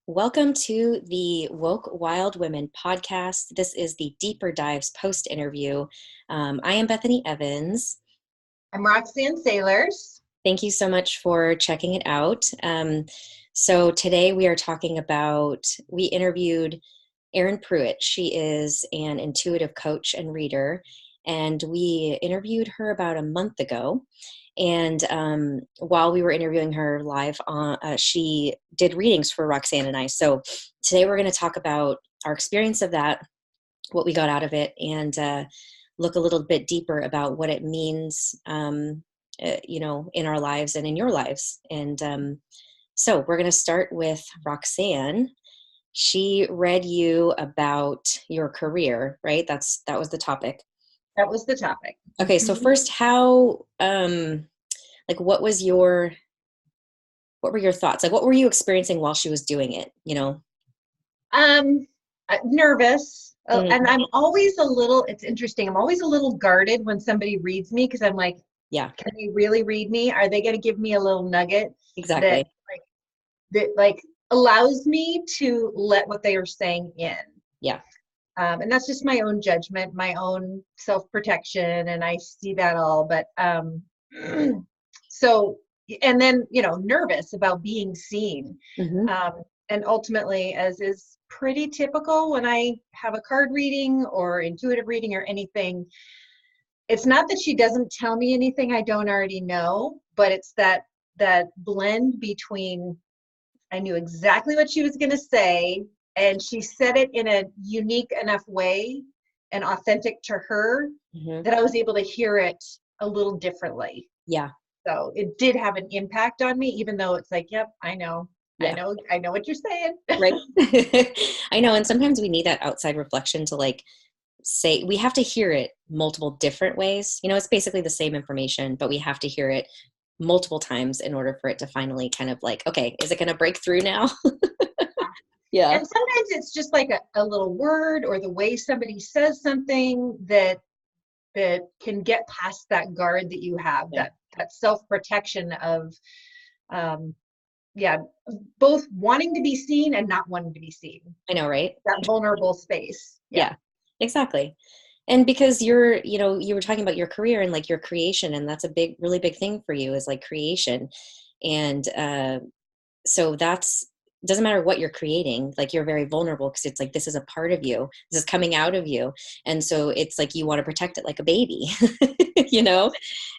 Welcome to the Woke Wild Women podcast. This is the Deeper Dives post interview. I am Bethany Evans. I'm Roxanne Sailors. Thank you so much for checking it out. So today we are talking about, we interviewed Erin Prewitt. She is an intuitive coach and reader, and we interviewed her about a month ago. And while we were interviewing her live, she did readings for Roxanne and I. So today we're going to talk about our experience of that, what we got out of it, and look a little bit deeper about what it means, in our lives and in your lives. And so we're going to start with Roxanne. She read you about your career, right? That was the topic. That was the topic. Okay, so first, how, what what were your thoughts? Like, what were you experiencing while she was doing it, Um, Nervous. And Mhm. I'm always a little, it's interesting. I'm always a little guarded when somebody reads me because I'm like, Yeah, can they really read me? Are they going to give me a little nugget that exactly. that allows me to let what they are saying in? Yeah. And that's just my own judgment, my own self-protection, and I see that all. But so, and then, nervous about being seen. Hmm. And ultimately, as is pretty typical when I have a card reading or intuitive reading or anything, it's not that she doesn't tell me anything I don't already know, but it's that blend between I knew exactly what she was going to say, and she said it in a unique enough way and authentic to her Hmm. that I was able to hear it a little differently. Yeah. So it did have an impact on me, even though it's like, yep, Yeah. I know what you're saying. Right. I know. And sometimes we need that outside reflection to say, we have to hear it multiple different ways. It's basically the same information, but we have to hear it multiple times in order for it to finally kind of okay, is it going to break through now? Yeah. And sometimes it's just like a little word or the way somebody says something that can get past that guard that you have, Yeah. that self-protection of um, yeah, both wanting to be seen and not wanting to be seen. I know, right? That vulnerable space. Yeah. Yeah, exactly. And because you were talking about your career and your creation, and that's a really big thing for you is creation. And so that's, doesn't matter what you're creating, you're very vulnerable because it's this is a part of you. This is coming out of you. And so it's you want to protect it like a baby, you know?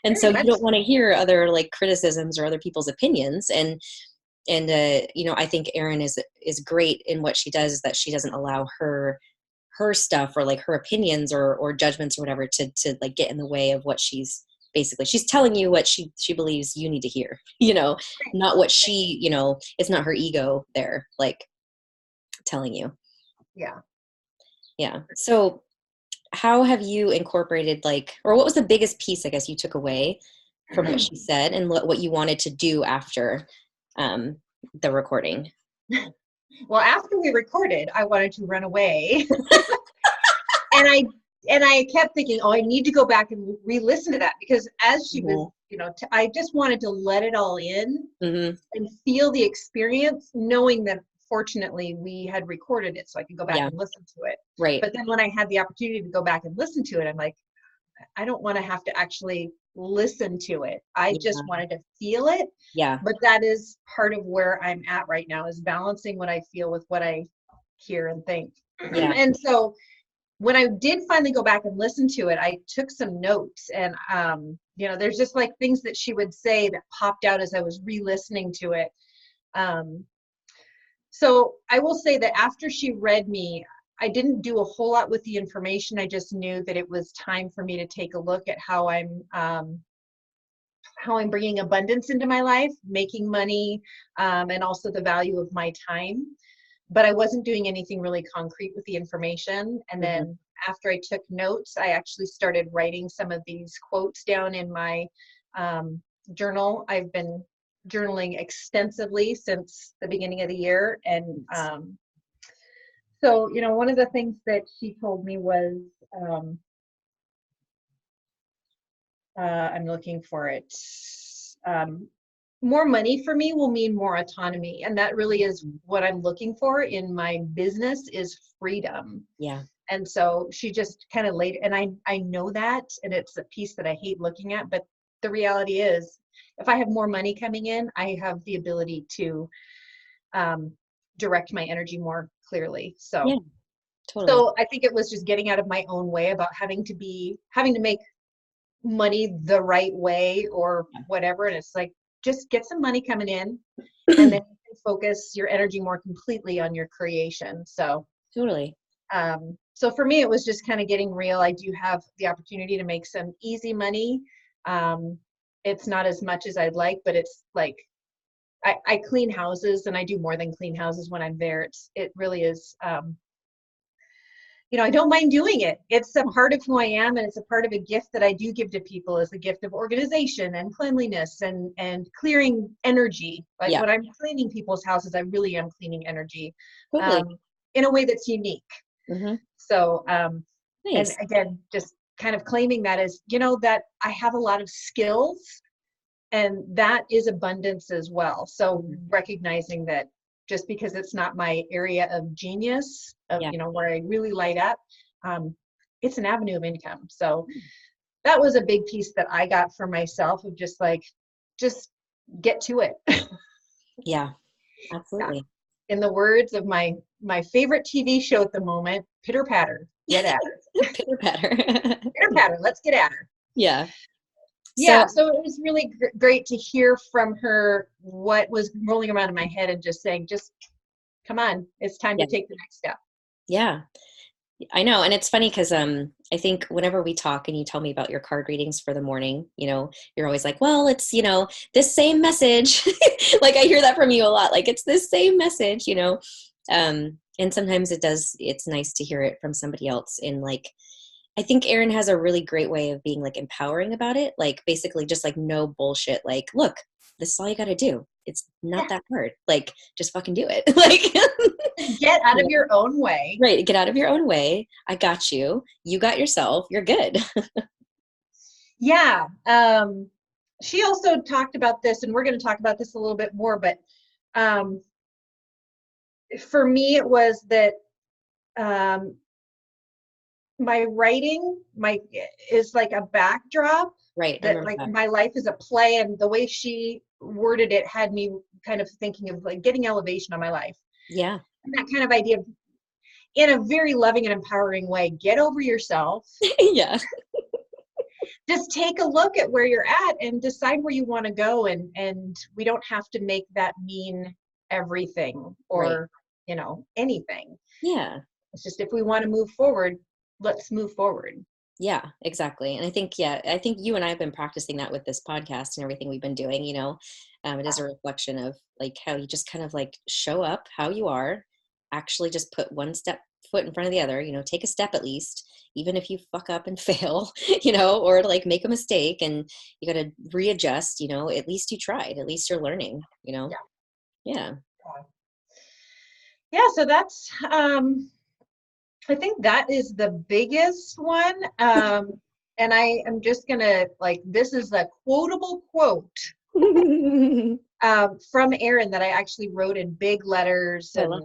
And so Very you much. don't want to hear other criticisms or other people's opinions. And I think Erin is great in what she does, is that she doesn't allow her stuff or her opinions or judgments or whatever to get in the way of what she's telling you what she believes you need to hear, not what it's not her ego there telling you. Yeah. Yeah. So how have you incorporated or what was the biggest piece, I guess, you took away from what she said and what you wanted to do after um, the recording? Well, after we recorded, I wanted to run away. and I and I kept thinking, oh, I need to go back and re-listen to that because as she was, Mhm. I just wanted to let it all in Mhm. and feel the experience, knowing that fortunately we had recorded it so I could go back Yeah. and listen to it. Right. But then when I had the opportunity to go back and listen to it, I'm like, I don't want to have to actually listen to it. I just Yeah. wanted to feel it. Yeah. But that is part of where I'm at right now, is balancing what I feel with what I hear and think. Yeah. And so when I did finally go back and listen to it, I took some notes, and there's just things that she would say that popped out as I was re-listening to it. Um, so I will say that after she read me, I didn't do a whole lot with the information. I just knew that it was time for me to take a look at how I'm bringing abundance into my life, making money, and also the value of my time. But I wasn't doing anything really concrete with the information. And Mhm. then after I took notes, I actually started writing some of these quotes down in my um, journal. I've been journaling extensively since the beginning of the year. And so, one of the things that she told me was, um, I'm looking for it. Um, more money for me will mean more autonomy. And that really is what I'm looking for in my business, is freedom. Yeah. And so she just kind of laid, and I know that, and it's a piece that I hate looking at, but the reality is, if I have more money coming in, I have the ability to direct my energy more clearly. Yeah, So, totally. so I think it was just getting out of my own way about having to make money the right way or whatever. And it's like, just get some money coming in, and then you can focus your energy more completely on your creation. So Totally. so for me, it was just kind of getting real. I do have the opportunity to make some easy money. It's not as much as I'd like, but it's like, I clean houses, and I do more than clean houses when I'm there. It really is, I don't mind doing it. It's a part of who I am, and it's a part of a gift that I do give to people, as a gift of organization and cleanliness and clearing energy. Like Yeah, when I'm cleaning people's houses, I really am cleaning energy totally. in a way that's unique. Mm-hmm. So, and Nice. again, just kind of claiming that as, that I have a lot of skills, and that is abundance as well. So recognizing that just because it's not my area of genius, of, Yeah. where I really light up, it's an avenue of income. So that was a big piece that I got for myself, of just like, just get to it. Yeah, Yeah. absolutely. In the words of my favorite TV show at the moment, pitter patter, get at her. Pitter patter. Pitter patter, let's get at her. Yeah. So, Yeah, so it was really great to hear from her what was rolling around in my head, and just saying, just come on, it's time yeah, to take the next step. yeah, I know. And it's funny because I think whenever we talk and you tell me about your card readings for the morning, you're always like, well, it's, this same message. Like I hear that from you a lot. Like it's this same message. And sometimes it's nice to hear it from somebody else in like, I think Erin has a really great way of being like empowering about it. Like basically just like no bullshit. Like, look, this is all you got to do. It's not Yeah, that hard. Like just fucking do it. Like, get out you of know, your own way. right. Get out of your own way. I got you. You got yourself. You're good. Yeah, she also talked about this, and we're going to talk about this a little bit more, but um, for me, it was that um, my writing is like a backdrop, Right. I that remember like that. my life is a play, and the way she worded it had me kind of thinking of like getting elevation on my life, Yeah. and that kind of idea, in a very loving and empowering way. Get over yourself, Yeah. just take a look at where you're at and decide where you want to go, and we don't have to make that mean everything, Right. or anything. Yeah. It's just, if we want to move forward, let's move forward. Yeah, exactly. And I think you and I have been practicing that with this podcast and everything we've been doing. It is a reflection of like how you just kind of like show up how you are, actually just put one step foot in front of the other, take a step at least, even if you fuck up and fail, or like make a mistake and you got to readjust, at least you tried, at least you're learning. Yeah. Yeah. Yeah, so that's I think that is the biggest one. And I am just gonna, like, this is a quotable quote from Erin that I actually wrote in big letters. I love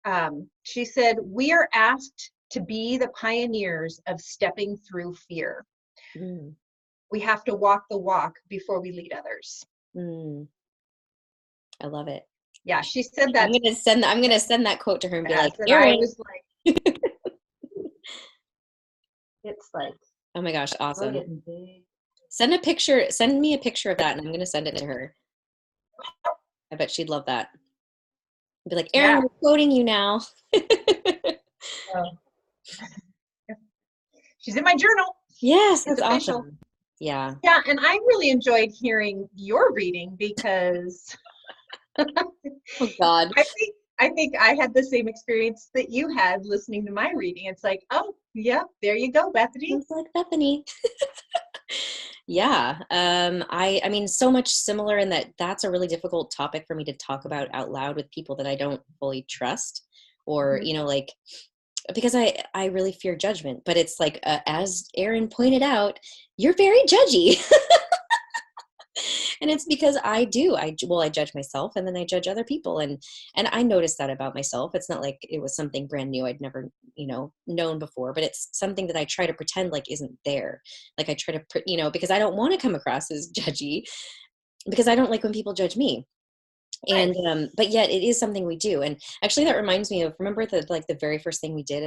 And it. she said, "We are asked to be the pioneers of stepping through fear. Mm, We have to walk the walk before we lead others." mm, I love it. Yeah, she said that. I'm gonna send that quote to her and be like, Yes, and I Erin. was like, it's like, Oh my gosh, we're awesome. getting big. Send me a picture of that and I'm gonna send it to her. I bet she'd love that. Be like, Erin, Yeah. we're quoting you now. So, she's in my journal. Yes, It's that's official. awesome. Yeah. Yeah, and I really enjoyed hearing your reading, because Oh God. I think I had the same experience that you had listening to my reading. It's like, oh yeah, there you go, Bethany. Sounds like Bethany. Yeah. I mean, so much similar in that that's a really difficult topic for me to talk about out loud with people that I don't fully trust, or, Mhm. like, because I really fear judgment, but it's like, as Erin pointed out, you're very judgy. And it's because I judge myself, and then I judge other people. And I noticed that about myself. It's not like it was something brand new I'd never, known before, but it's something that I try to pretend like isn't there. Like I try to, because I don't want to come across as judgy, because I don't like when people judge me. Right. And but yet it is something we do. And actually that reminds me of, remember the very first thing we did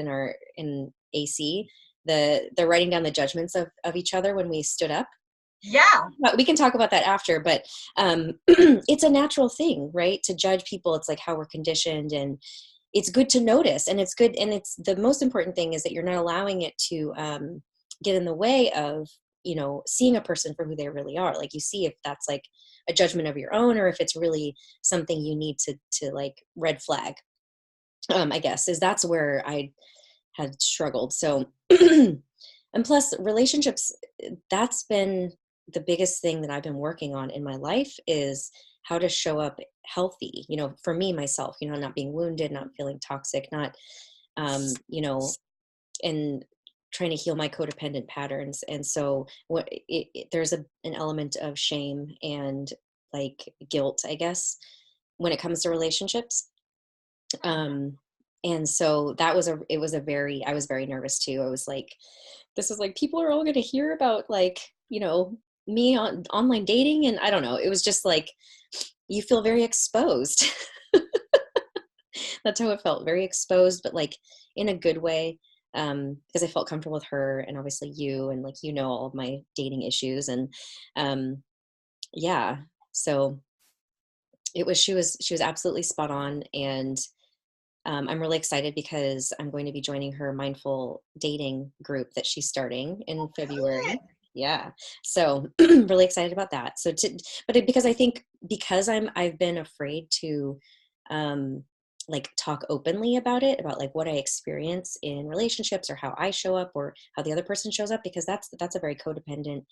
in AC, the writing down the judgments of each other when we stood up. Yeah. But we can talk about that after, but it's a natural thing, right? To judge people. It's like how we're conditioned, and it's good to notice, and it's good. And it's the most important thing is that you're not allowing it to get in the way of, seeing a person for who they really are. Like you see if that's like a judgment of your own, or if it's really something you need to like red flag. I guess that's where I had struggled. So, and plus relationships, that's been the biggest thing that I've been working on in my life, is how to show up healthy, for me, myself, not being wounded, not feeling toxic, not, and trying to heal my codependent patterns. And so there's an element of shame and like guilt, I guess, when it comes to relationships. And so I was very nervous too. I was like, this is like, people are all going to hear about like, me on online dating. And I don't know, it was just like, you feel very exposed. That's how it felt, very exposed, but like in a good way. Because I felt comfortable with her, and obviously you, and like, all of my dating issues. And yeah, so she was absolutely spot on. And I'm really excited because I'm going to be joining her mindful dating group that she's starting in February. Yeah. So really excited about that. Because I think, because I've been afraid to, like talk openly about it, about like what I experience in relationships, or how I show up, or how the other person shows up, because that's a very codependent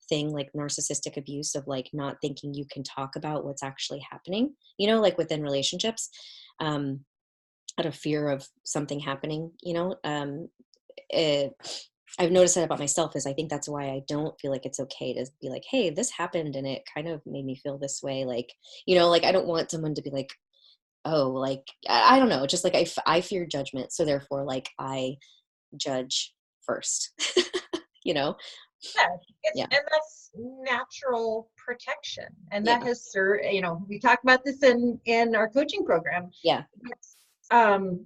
thing, like narcissistic abuse, of like not thinking you can talk about what's actually happening, like within relationships. Out of fear of something happening, it, I've noticed that about myself, is I think that's why I don't feel like it's okay to be like, hey, this happened and it kind of made me feel this way. Like, like I don't want someone to be like, oh, like, I don't know, just like I fear judgment. So therefore, like, I judge first, you know? Yeah, Yeah. and that's natural protection, and Yeah. that has served. We talk about this in our coaching program. Yeah. It's um,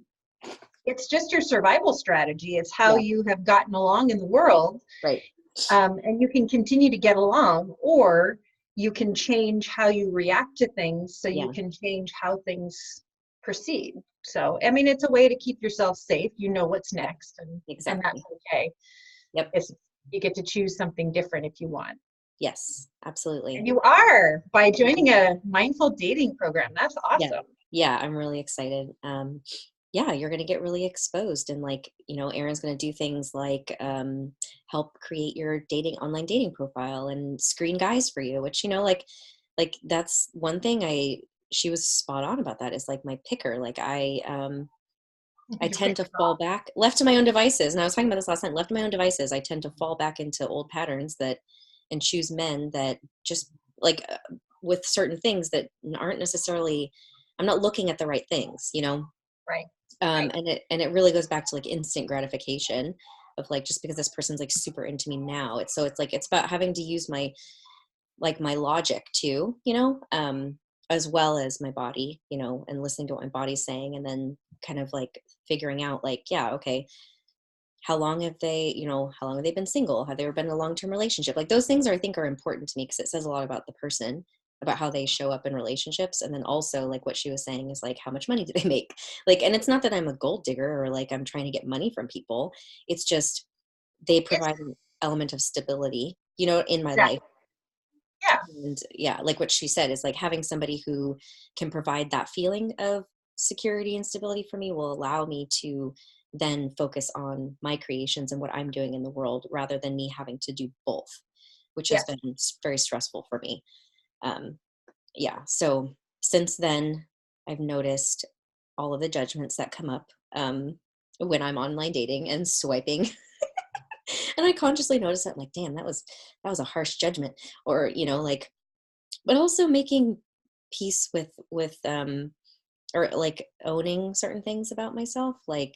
it's just your survival strategy. It's how Yeah. you have gotten along in the world, Right. and you can continue to get along, or you can change how you react to things, so you Yeah. can change how things proceed. So, I mean, it's a way to keep yourself safe. You know what's Yep. next, and that's Exactly. okay. Yep. It's, you get to choose something different if you want. Yes, And absolutely. you are, by joining a mindful dating program. That's Yeah. awesome. Yeah. I'm really excited. Yeah, you're going to get really exposed, and like, Erin's going to do things like, help create your online dating profile, and screen guys for you, which, like that's one thing she was spot on about. That is like my picker. Like I You tend picked to it fall off. back, left to my own devices. And I was talking about this last night, left to my own devices, I tend to fall back into old patterns and choose men that just like, with certain things that aren't necessarily, I'm not looking at the right things. Right. Right. And it really goes back to like instant gratification of like, just because this person's like super into me now. It's like, it's about having to use my logic too, as well as my body, and listening to what my body's saying, and then kind of like figuring out like, yeah, okay, how long have they been single? Have they ever been in a long-term relationship? Like those things I think are important to me, because it says a lot about the person, about how they show up in relationships. And then also like what she was saying is like, how much money do they make? Like, and it's not that I'm a gold digger, or like I'm trying to get money from people. It's just, they It's provide an element of stability, in my life. exactly. Yeah. And yeah, like what she said is like, having somebody who can provide that feeling of security and stability for me will allow me to then focus on my creations and what I'm doing in the world, rather than me having to do both, which has Yes. been very stressful for me. Um, yeah. So since then, I've noticed all of the judgments that come up, when I'm online dating and swiping. And I consciously noticed that, like, damn, that was a harsh judgment. Or, like, but also making peace with or like owning certain things about myself, like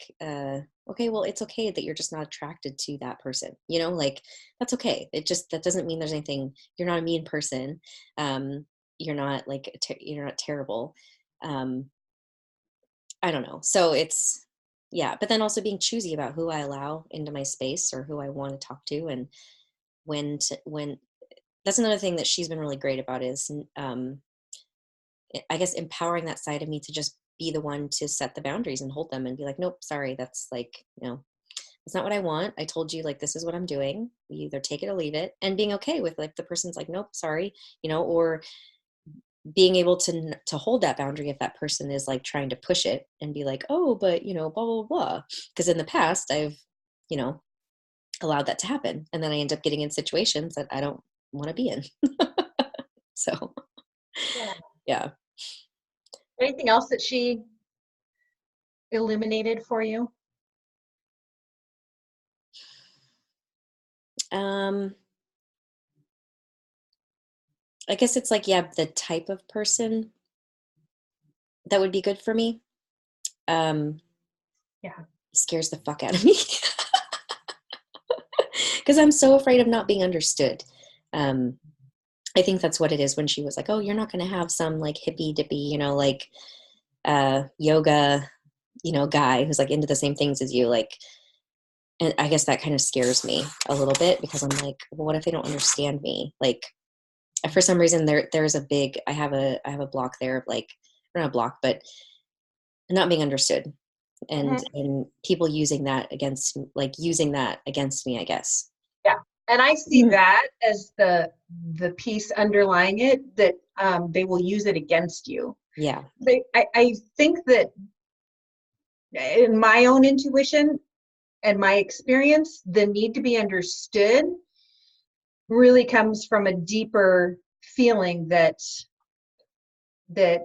okay, well, it's okay that you're just not attracted to that person, you know, like that's okay. That doesn't mean there's anything. You're not a mean person. um you're not like you're not terrible. um I don't know. So it's, yeah, but then also being choosy about who I allow into my space or who I want to talk to, and when that's another thing that she's been really great about is I guess empowering that side of me to just be the one to set the boundaries and hold them and be like, nope, sorry, that's like, that's not what I want. I told you, like, this is what I'm doing. You either take it or leave it, and being okay with like the person's like, nope, sorry, or being able to hold that boundary if that person is like trying to push it and be like, oh, but blah blah blah. Because in the past, I've you know allowed that to happen, and then I end up getting in situations that I don't want to be in. So Yeah. yeah. Anything else that she illuminated for you? um I guess it's like, yeah, the type of person that would be good for me um Yeah. scares the fuck out of me. Because I'm so afraid of not being understood. um I think that's what it is when she was like, oh, you're not going to have some like hippy dippy, like yoga, guy who's like into the same things as you. Like, and I guess that kind of scares me a little bit because I'm like, well, what if they don't understand me? Like, for some reason there's a big, I have a block there of like, not a block, but not being understood, Mhm. and people using that against me, I guess. Yeah. And I see Mhm. that as the piece underlying it, that they will use it against you. Yeah. I think that in my own intuition and my experience, the need to be understood really comes from a deeper feeling that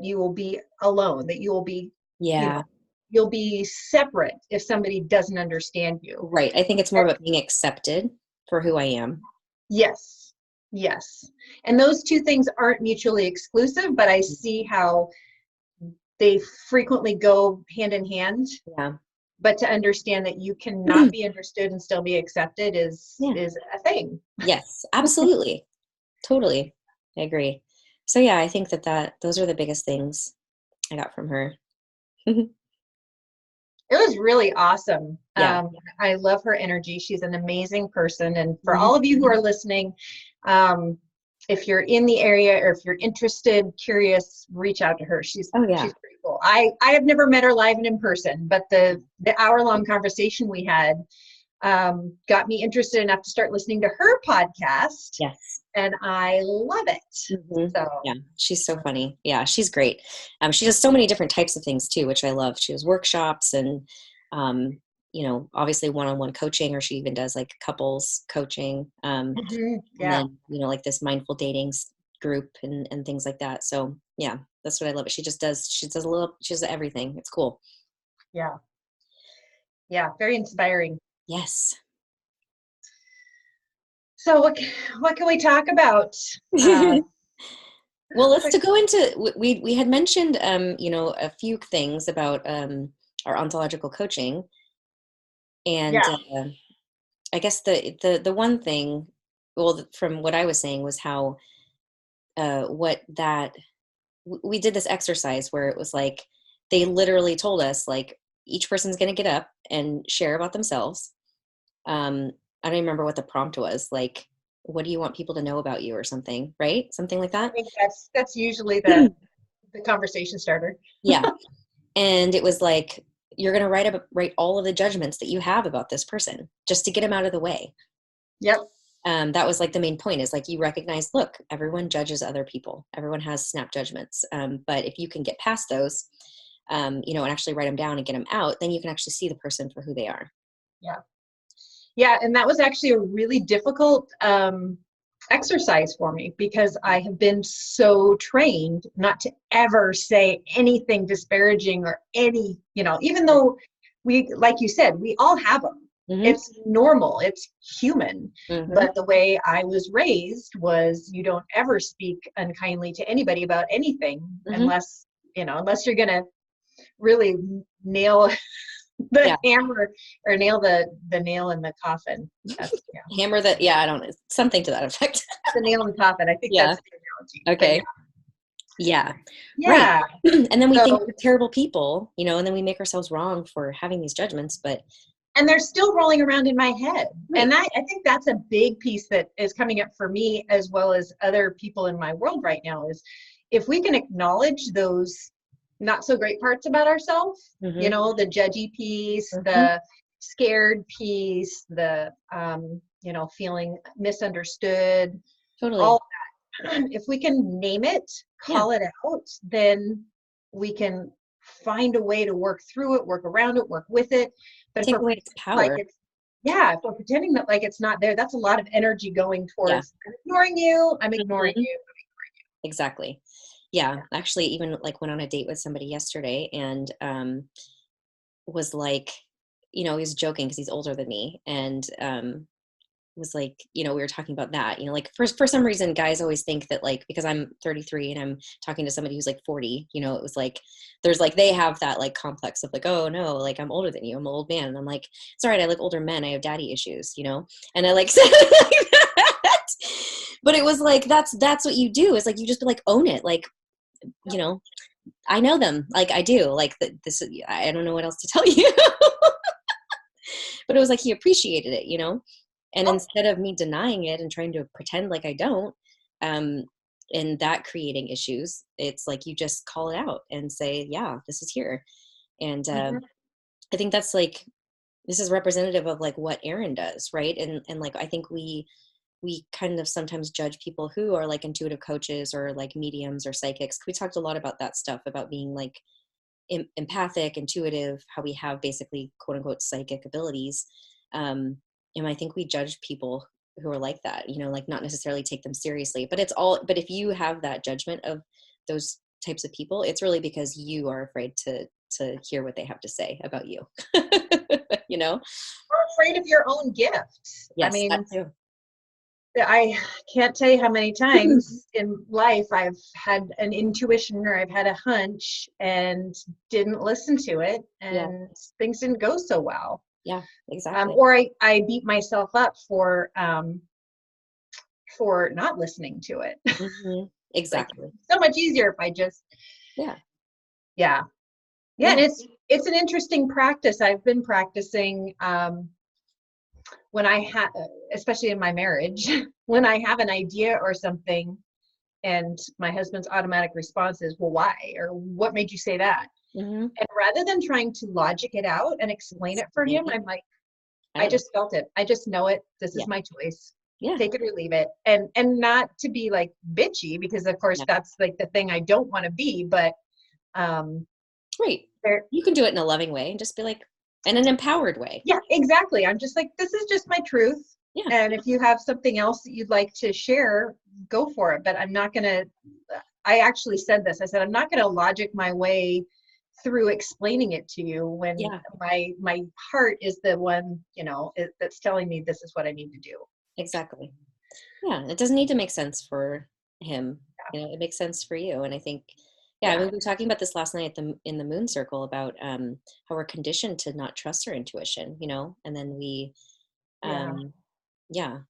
you will be alone, that you will be, you know, Yeah. you'll be separate if somebody doesn't understand you. Right. I think it's more about being accepted for who I am. Yes, yes. And those two things aren't mutually exclusive, but I see how they frequently go hand in hand. Yeah. But to understand that you cannot be understood and still be accepted is Yeah. is a thing. Yes, absolutely. Totally. I agree. So yeah, I think that those are the biggest things I got from her. It was really awesome. Yeah. I love her energy. She's an amazing person. And for Mhm. all of you who are listening, um, if you're in the area or if you're interested, curious, reach out to her. She's Oh yeah. she's pretty cool. I have never met her live and in person, but the hour-long conversation we had got me interested enough to start listening to her podcast, Yes. and I love it. Mhm. So Yeah, she's so funny. Yeah, she's great. She does so many different types of things too, which I love. She does workshops and, obviously one-on-one coaching, or she even does like couples coaching. And yeah, then, like this mindful dating group and things like that. So yeah, that's what I love. She does everything. It's cool. yeah, yeah, very inspiring. Yes. So what can we talk about? Uh, Well, let's quick, to go into, we had mentioned, a few things about our ontological coaching. And yeah, I guess the one thing, well, from what I was saying, was how what that we did this exercise where it was like they literally told us like each person's going to get up and share about themselves. I don't remember what the prompt was. Like, what do you want people to know about you, or something, right? Something like I that. think that's usually the conversation starter. Yeah. And it was like, you're going to write all of the judgments that you have about this person just to get them out of the way. Yep. That was like the main point, is like, you recognize, look, everyone judges other people. Everyone has snap judgments. But if you can get past those, and actually write them down and get them out, then you can actually see the person for who they are. Yeah. Yeah, and that was actually a really difficult exercise for me because I have been so trained not to ever say anything disparaging or even though we, like you said, we all have them. Mm-hmm. It's normal, it's human. Mm-hmm. But the way I was raised was you don't ever speak unkindly to anybody about anything Mm-hmm. unless, unless you're going to really nail the Yeah. hammer or nail the nail in the coffin. That's, yeah, Hammer that. Yeah, I don't know. Something to that effect. the nail in the coffin. I think Yeah. that's the analogy. But Okay. Yeah. Right. yeah, And then we think so, we're terrible people, and then we make ourselves wrong for having these judgments, but and they're still rolling around in my head. right. And I think that's a big piece that is coming up for me as well as other people in my world right now is if we can acknowledge those not so great parts about ourselves, Mm-hmm. the judgy piece, Mm-hmm. the scared piece, the, feeling misunderstood, Totally. all that. If we can name it, Yeah. call it out, then we can find a way to work through it, work around it, work with it. But if Take we're away its like power. it's, yeah, if we're pretending that like it's not there, that's a lot of energy going Yeah. towards I'm ignoring you, I'm ignoring Mm-hmm. you. Exactly. Yeah. Actually, even like went on a date with somebody yesterday and was like, he was joking because he's older than me, and was like, we were talking about that, like for some reason guys always think that like because I'm 33 and I'm talking to somebody who's like 40, it was like there's like they have that like complex of like, oh no, like I'm older than you, I'm an old man, and I'm like, it's all right, I like older men, I have daddy issues, and I like said it like that. But it was like that's what you do, is like you just like own it, like, I know them, like I do, like this, I don't know what else to tell you. But it was like he appreciated it, and Oh, instead of me denying it and trying to pretend like I don't, um, and that creating issues, it's like you just call it out and say, yeah, this is here. And mhm. I think that's like, this is representative of like what Erin does, right? And like I think we kind of sometimes judge people who are like intuitive coaches or like mediums or psychics. We talked a lot about that stuff, about being like empathic, intuitive, how we have basically quote unquote psychic abilities. And I think we judge people who are like that, like not necessarily take them seriously, but if you have that judgment of those types of people, it's really because you are afraid to hear what they have to say about you. you know We're afraid of your own gift. I yes, that mean, too. I can't tell you how many times in life I've had an intuition or I've had a hunch and didn't listen to it Yeah, and things didn't go so well. yeah, exactly. Or I beat myself up for not listening to it. Hmm. Like Exactly. so much easier if I just, Yeah. yeah. Yeah, and Yeah. it's an interesting practice. I've been practicing when I have, especially in my marriage, when I have an idea or something, and my husband's automatic response is, "Well, why?" or "What made you say that?" Hmm. And rather than trying to logic it out and explain it for him, I'm like, I I know them. just felt it. I just know it. This Yeah. is my choice. Yeah. Take it or leave it. And not to be like bitchy, because of course Yeah. that's like the thing I don't want to be, but um Right. there, You can do it in a loving way and just be like, in an empowered way. yeah, exactly. I'm just like, this is just my truth. Yeah. And if you have something else that you'd like to share, go for it. But I'm not going to, I actually said this. I said, I'm not going to logic my way through explaining it to you when Yeah. my heart is the one, that's telling me this is what I need to do. Exactly. Yeah. It doesn't need to make sense for him. It makes sense for you. And I think, yeah, Yeah. we were talking about this last night in the moon circle about how we're conditioned to not trust our intuition, and then Yeah. um, yeah,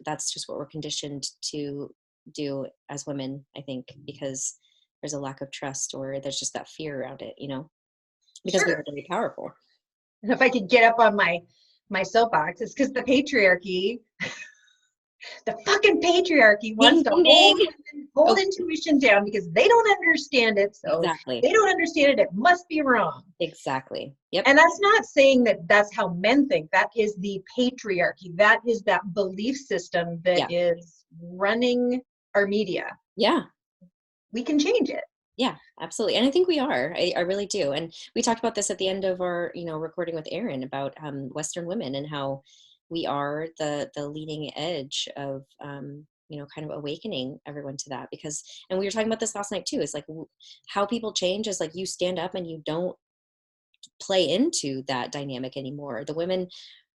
that's just what we're conditioned to do as women, I think, because there's a lack of trust, or there's just that fear around it, because we Sure. are very powerful. And if I could get up on my soapbox, it's because the fucking patriarchy wants Ding, to ding, ding. hold Oh, intuition down because they don't understand it. So exactly. they don't understand it. It must be wrong. Exactly. Yep. And that's not saying that that's how men think. That is the patriarchy. That is that belief system that Yeah. is running our media. Yeah. We can change it. Yeah, absolutely. And I think we are. I really do. And we talked about this at the end of our, recording with Erin about Western women and how we are the leading edge of, kind of awakening everyone to that. Because, and we were talking about this last night too, is like how people change is like you stand up and you don't play into that dynamic anymore. The women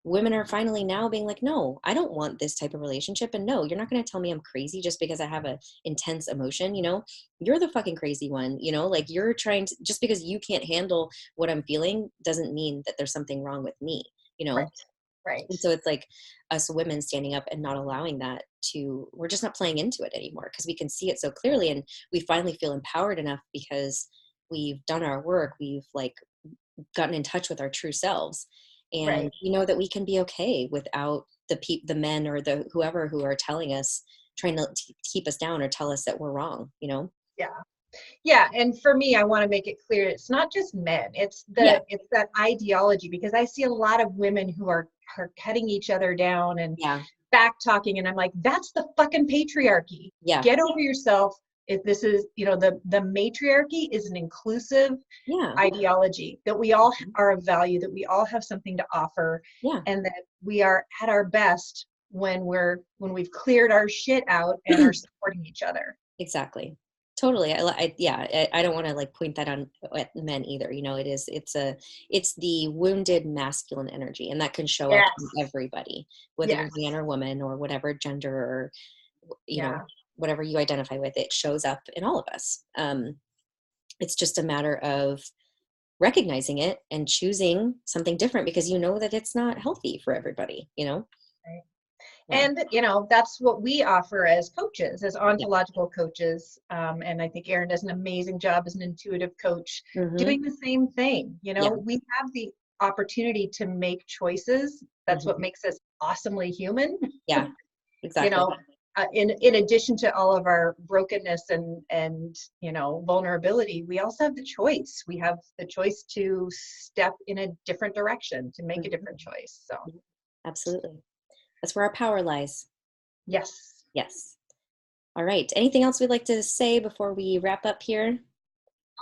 women are finally now being like, no, I don't want this type of relationship. And no, you're not going to tell me I'm crazy just because I have a intense emotion. You're the fucking crazy one, like you're trying to, just because you can't handle what I'm feeling doesn't mean that there's something wrong with me, you know? Right. Right. And so it's like us women standing up and not allowing that we're just not playing into it anymore because we can see it so clearly. And we finally feel empowered enough because we've done our work. We've like gotten in touch with our true selves. And Right. we know that we can be okay without the men or the whoever who are telling us, trying to keep us down or tell us that we're wrong, Yeah. Yeah, and for me, I want to make it clear it's not just men. Yeah. It's that ideology, because I see a lot of women who are cutting each other down and Yeah. back talking, and I'm like, that's the fucking patriarchy. Yeah. Get over yourself. If this is, the matriarchy is an inclusive Yeah. ideology, that we all are of value, that we all have something to offer, Yeah. and that we are at our best when we've cleared our shit out and are supporting each other. Exactly. Totally. I don't want to like point that on at men either. It's the wounded masculine energy, and that can show up in Yes. everybody, whether you're Yes. man or woman or whatever gender or, Yeah. whatever you identify with, it shows up in all of us. It's just a matter of recognizing it and choosing something different because you know that it's not healthy for everybody. Right. Yeah. And that's what we offer as coaches, as Yeah. ontological coaches. And I think Erin does an amazing job as an intuitive coach, Mm-hmm. doing the same thing. Yeah. We have the opportunity to make choices. That's what Mm-hmm. makes us awesomely human. Yeah. you Exactly. know, in addition to all of our brokenness and vulnerability, we also have the choice. We have the choice to step in a different direction, to make a Mhm. different choice. So Absolutely. That's where our power lies. yes. Yes. All right. Anything else we'd like to say before we wrap up here?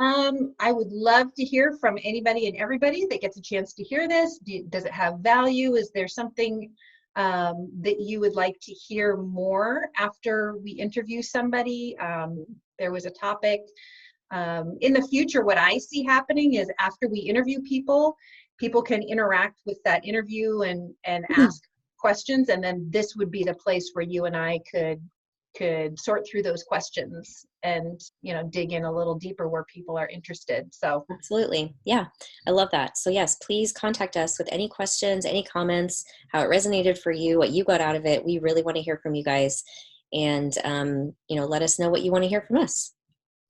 I would love to hear from anybody and everybody that gets a chance to hear this. Does it have value? Is there something that you would like to hear more after we interview somebody? There was a topic. In the future, what I see happening is after we interview people, people can interact with that interview and ask questions, and then this would be the place where you and I could sort through those questions and dig in a little deeper where people are interested. So Absolutely. Yeah. I love that. So yes, please contact us with any questions, any comments, how it resonated for you, what you got out of it. We really want to hear from you guys, and, let us know what you want to hear from us.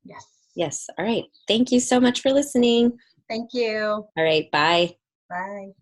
yes. Yes. All right. Thank you so much for listening. Thank you. All right. Bye. Bye.